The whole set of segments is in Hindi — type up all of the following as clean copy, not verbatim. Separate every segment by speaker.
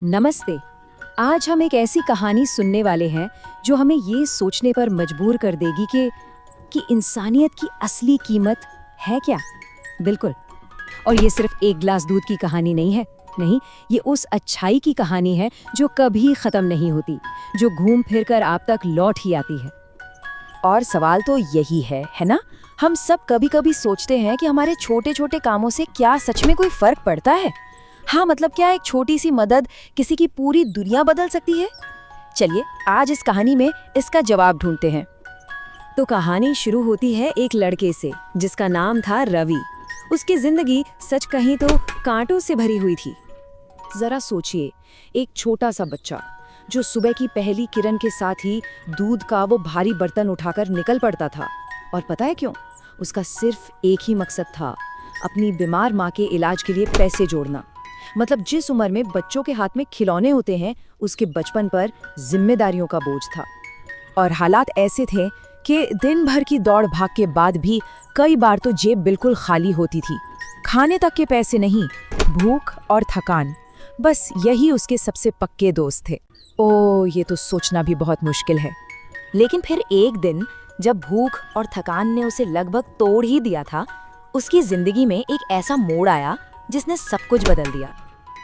Speaker 1: नमस्ते। आज हम एक ऐसी कहानी सुनने वाले हैं जो हमें ये सोचने पर मजबूर कर देगी कि इंसानियत की असली कीमत है क्या। बिल्कुल। और ये सिर्फ एक गिलास दूध की कहानी नहीं है। नहीं, ये उस अच्छाई की कहानी है जो कभी खत्म नहीं होती, जो घूम फिर कर आप तक लौट ही आती है।
Speaker 2: और सवाल तो यही है ना? हम सब कभी कभी सोचते हैं कि हमारे छोटे छोटे कामों से क्या सच में कोई फर्क पड़ता है। हाँ, मतलब क्या एक छोटी सी मदद किसी की पूरी दुनिया बदल सकती है? चलिए आज इस कहानी में इसका जवाब ढूंढते हैं।
Speaker 1: तो कहानी शुरू होती है एक लड़के से जिसका नाम था रवि। उसकी जिंदगी सच कहीं तो कांटों से भरी हुई थी। जरा सोचिए, एक छोटा सा बच्चा जो सुबह की पहली किरण के साथ ही दूध का वो भारी बर्तन उठाकर निकल पड़ता था। और पता है क्यों? उसका सिर्फ एक ही मकसद था, अपनी बीमार माँ के इलाज के लिए पैसे जोड़ना। मतलब जिस उम्र में बच्चों के हाथ में खिलौने होते हैं, उसके बचपन पर जिम्मेदारियों का बोझ था।
Speaker 2: और हालात ऐसे थे कि दिन भर की दौड़ भाग के बाद भी कई बार तो जेब बिल्कुल खाली होती थी। खाने तक के पैसे नहीं, भूख और थकान, बस यही उसके सबसे पक्के दोस्त थे। ये तो सोचना भी बहुत मुश्किल है। लेकिन फिर एक दिन जब भूख और थकान ने उसे लगभग तोड़ ही दिया था, उसकी जिंदगी में एक ऐसा मोड़ आया जिसने सब कुछ बदल दिया।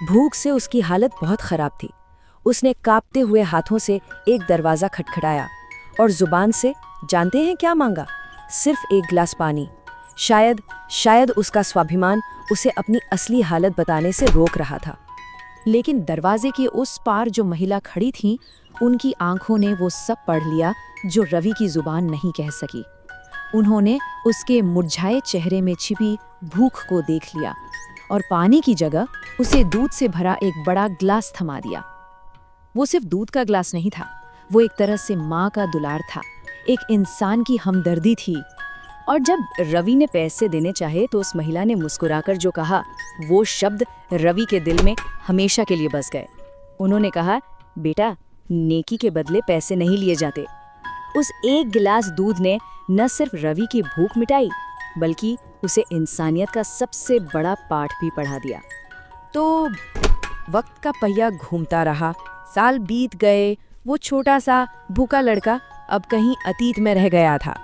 Speaker 1: भूख से उसकी हालत बहुत खराब थी। उसने कांपते हुए हाथों से एक दरवाजा खटखटाया और जुबान से जानते हैं क्या मांगा? सिर्फ एक गिलास पानी। शायद उसका स्वाभिमान उसे अपनी असली हालत बताने से रोक रहा था। लेकिन दरवाजे के उस पार जो महिला खड़ी थी, उनकी आंखों ने वो सब पढ़ लिया जो रवि की जुबान नहीं कह सकी। उन्होंने उसके मुरझाए चेहरे में छिपी भूख को देख लिया और पानी की जगह उसे दूध से भरा एक बड़ा गिलास थमा दिया। वो सिर्फ दूध का गिलास नहीं था, वो एक तरह से माँ का दुलार था, एक इंसान की हमदर्दी थी। और जब रवि ने पैसे देने चाहे तो उस महिला ने मुस्कुराकर जो कहा, वो शब्द रवि के दिल में हमेशा के लिए बस गए। उन्होंने कहा, बेटा, नेकी के बदले पैसे नहीं लिए जाते। उस एक गिलास दूध ने न सिर्फ रवि की भूख मिटाई, बल्कि उसे इंसानियत का सबसे बड़ा पाठ भी पढ़ा दिया।
Speaker 2: तो वक्त का पहिया घूमता रहा, साल बीत गए। वो छोटा सा भूखा लड़का अब कहीं अतीत में रह गया था।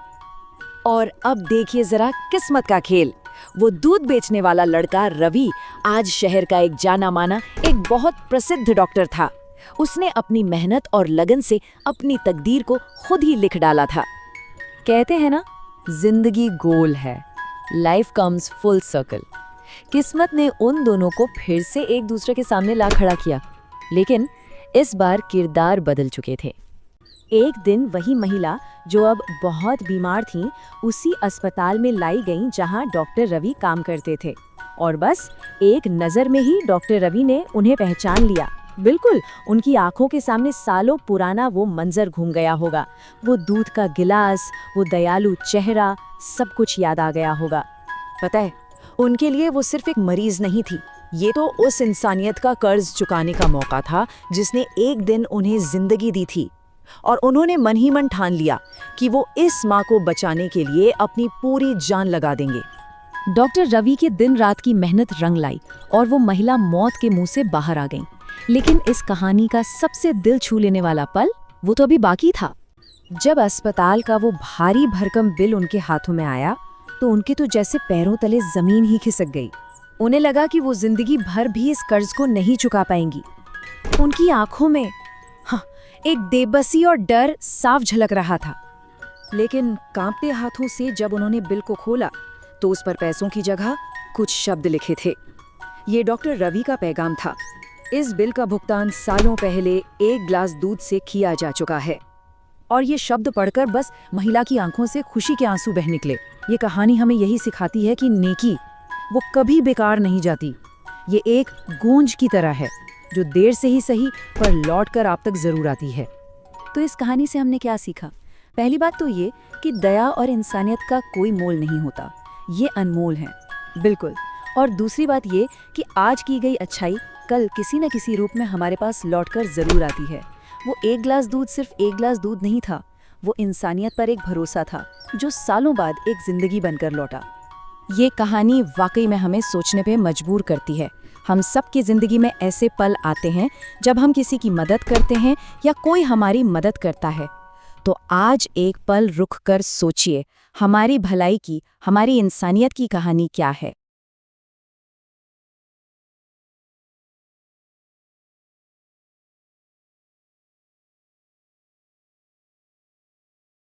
Speaker 2: और अब देखिए जरा किस्मत का खेल। वो दूध बेचने वाला लड़का रवि आज शहर का एक जाना माना, एक बहुत प्रसिद्ध डॉक्टर था। उसने अपनी मेहनत और लगन से अपनी तकदीर को खुद ही लिख डाला था। कहते हैं ना, जिंदगी गोल है, लाइफ कम्स फुल सर्कल। किस्मत ने उन दोनों को फिर से एक दूसरे के सामने ला खड़ा किया, लेकिन इस बार किरदार बदल चुके थे। एक दिन वही महिला जो अब बहुत बीमार थी, उसी अस्पताल में लाई गई जहां डॉक्टर रवि काम करते थे। और बस एक नज़र में ही डॉक्टर रवि ने उन्हें पहचान लिया। बिल्कुल उनकी आंखों के सामने सालों पुराना वो मंजर घूम गया होगा। वो दूध का गिलास, वो दयालु चेहरा, सब कुछ याद आ गया होगा। पता है, उनके लिए वो सिर्फ एक मरीज नहीं थी, ये तो उस इंसानियत का कर्ज चुकाने का मौका था जिसने एक दिन उन्हें जिंदगी दी थी। और उन्होंने मन ही मन ठान लिया कि वो इस माँ को बचाने के लिए अपनी पूरी जान लगा देंगे।
Speaker 1: डॉक्टर रवि के दिन रात की मेहनत रंग लाई और वो महिला मौत के मुंह से बाहर आ गई। लेकिन इस कहानी का सबसे दिल छू लेने वाला पल वो तो अभी बाकी था। जब अस्पताल का वो भारी भरकम बिल उनके हाथों में आया तो उनके तो जैसे पैरों तले जमीन ही खिसक गई। उन्हें लगा कि वो जिंदगी भर भी इस कर्ज को नहीं चुका पाएंगी। उनकी आंखों में एक बेबसी और डर साफ झलक रहा था। लेकिन कांपते हाथों से जब उन्होंने बिल को खोला तो उस पर पैसों की जगह कुछ शब्द लिखे थे। ये डॉक्टर रवि का पैगाम था। इस बिल का भुगतान सालों पहले एक गिलास दूध से किया जा चुका है। और ये शब्द पढ़कर बस महिला की आंखों से खुशी के आंसू बह निकले। ये कहानी हमें यही सिखाती है कि नेकी वो कभी बेकार नहीं जाती। ये एक गूंज की तरह है जो देर से ही सही पर लौटकर आप तक जरूर आती है। तो इस कहानी से हमने क्या सीखा? पहली बात तो ये कि दया और इंसानियत का कोई मोल नहीं होता, ये अनमोल है। बिल्कुल। और दूसरी बात ये कि आज की गई अच्छाई कल किसी न किसी रूप में हमारे पास लौटकर जरूर आती है। वो एक गिलास दूध सिर्फ एक गिलास दूध नहीं था, वो इंसानियत पर एक भरोसा था जो सालों बाद एक जिंदगी बनकर लौटा। ये कहानी वाकई में हमें सोचने पे मजबूर करती है। हम सबकी ज़िंदगी में ऐसे पल आते हैं जब हम किसी की मदद करते हैं या कोई हमारी मदद करता है। तो आज एक पल रुक कर सोचिए, हमारी भलाई की, हमारी इंसानियत की कहानी क्या है।